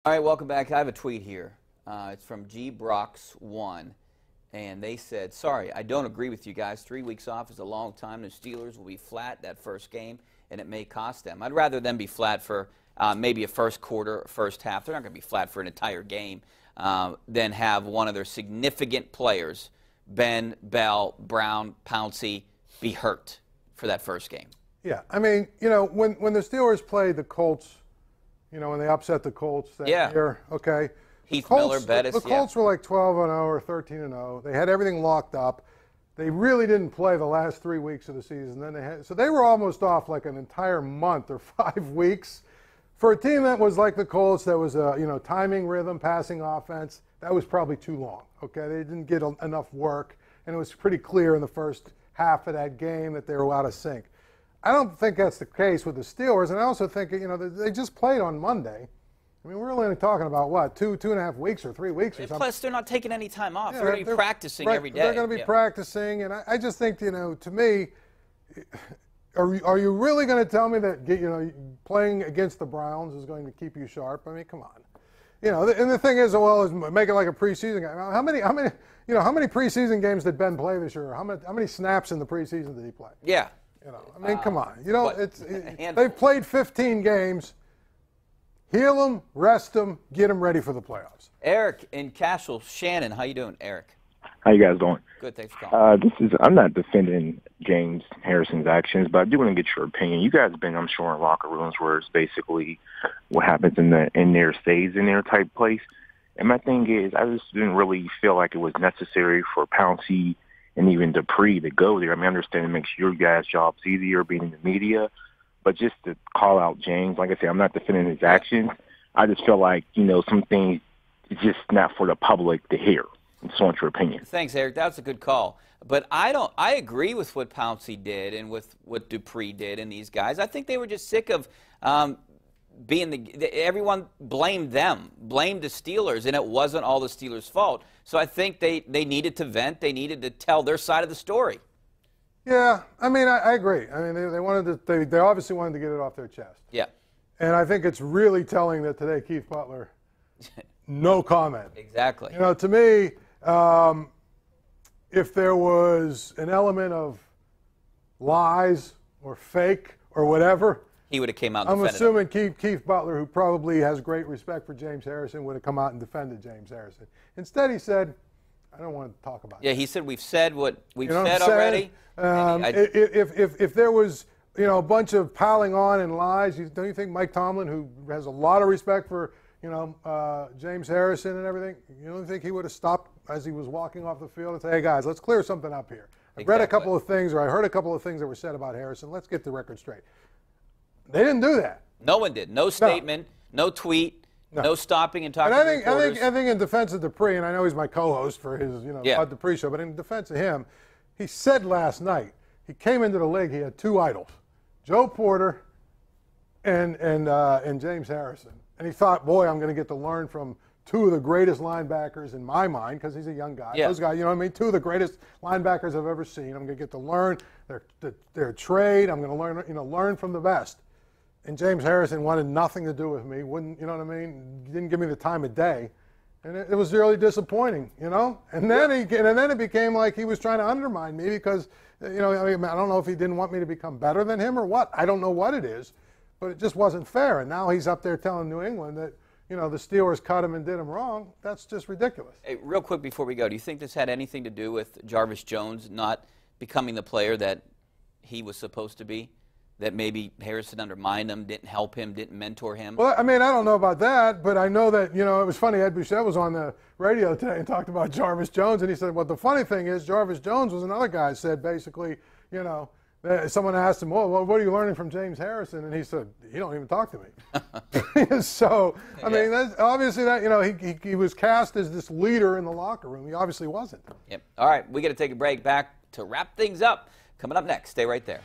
All right, welcome back. I have a tweet here. It's from GBrox1, and they said, sorry, I don't agree with you guys. 3 weeks off is a long time. The Steelers will be flat that first game, and it may cost them. I'd rather them be flat for maybe a first quarter, first half. They're not going to be flat for an entire game, than have one of their significant players, Ben, Bell, Brown, Pouncey, be hurt for that first game. Yeah, I mean, you know, when the Steelers played the Colts, you know, when they upset the Colts that year, okay. Heath Miller, Bettis, the Colts were like 12-0 or 13-0. They had everything locked up. They really didn't play the last 3 weeks of the season. Then so they were almost off like an entire month or 5 weeks. For a team that was like the Colts, that was a, you know, timing, rhythm, passing offense, that was probably too long. Okay, they didn't get enough work, and it was pretty clear in the first half of that game that they were out of sync. I don't think that's the case with the Steelers, and I also think, you know, they just played on Monday. I mean, we're only talking about, what, two and a half weeks or 3 weeks or something. Plus, they're not taking any time off. They're going to be practicing every day. They're going to be practicing, and I just think, you know, to me, are you really going to tell me that, you know, playing against the Browns is going to keep you sharp? I mean, come on. You know, and the thing is, well, is make it like a preseason game. How many preseason games did Ben play this year? How many snaps in the preseason did he play? Yeah. You know, I mean, come on. You know, they've played 15 games. Heal them, rest them, get them ready for the playoffs. Eric in Cashel, Shannon, how you doing, Eric? How you guys doing? Good, thanks for calling. I'm not defending James Harrison's actions, but I do want to get your opinion. You guys have been, I'm sure, in locker rooms where it's basically what happens in there stays in there type place. And my thing is, I just didn't really feel like it was necessary for Pouncey and even Dupree to go there. I mean, I understand it makes your guys' jobs easier being in the media, but just to call out James, like I said, I'm not defending his actions. I just feel like, you know, some things it's just not for the public to hear. I just want your opinion. Thanks, Eric. That's a good call. But I agree with what Pouncey did and with what Dupree did and these guys. I think they were just sick of everyone blamed them, blamed the Steelers, and it wasn't all the Steelers' fault. So I think they needed to vent. They needed to tell their side of the story. Yeah, I mean, I agree. I mean, they obviously wanted to get it off their chest. Yeah. And I think it's really telling that today Keith Butler, no comment. Exactly. You know, to me, if there was an element of lies or fake or whatever, he would have came out and I'm defended assuming Keith Butler, who probably has great respect for James Harrison, would have come out and defended James Harrison. Instead, he said, I don't want to talk about it. Yeah, he said we've said what we've said already. If there was, you know, a bunch of piling on and lies, don't you think Mike Tomlin, who has a lot of respect for, you know, James Harrison and everything, you don't think he would have stopped as he was walking off the field and say, hey, guys, let's clear something up here. I've read a couple of things, or I heard a couple of things that were said about Harrison. Let's get the record straight. They didn't do that. No one did. No statement, no tweet, no stopping and talking. And I think in defense of Dupree, and I know he's my co-host for his, you know, Dupree show, but in defense of him, he said last night he came into the league. He had two idols, Joe Porter and James Harrison, and he thought, boy, I'm going to get to learn from two of the greatest linebackers in my mind, because he's a young guy. Yeah. Those guys, you know what I mean? Two of the greatest linebackers I've ever seen. I'm going to get to learn their trade. I'm going to learn from the best. And James Harrison wanted nothing to do with me. Wouldn't, you know what I mean? Didn't give me the time of day, and it was really disappointing, you know. And then it became like he was trying to undermine me because, you know, I mean, I don't know if he didn't want me to become better than him or what. I don't know what it is, but it just wasn't fair. And now he's up there telling New England that, you know, the Steelers cut him and did him wrong. That's just ridiculous. Hey, real quick before we go, do you think this had anything to do with Jarvis Jones not becoming the player that he was supposed to be? That maybe Harrison undermined him, didn't help him, didn't mentor him? Well, I mean, I don't know about that, but I know that, you know, it was funny. Ed Bouchette was on the radio today and talked about Jarvis Jones, and he said, well, the funny thing is Jarvis Jones was another guy who said basically, you know, someone asked him, well, what are you learning from James Harrison? And he said, he don't even talk to me. So, I mean, that's obviously that, you know, he was cast as this leader in the locker room. He obviously wasn't. Yep. All right, we got to take a break. Back to wrap things up. Coming up next. Stay right there.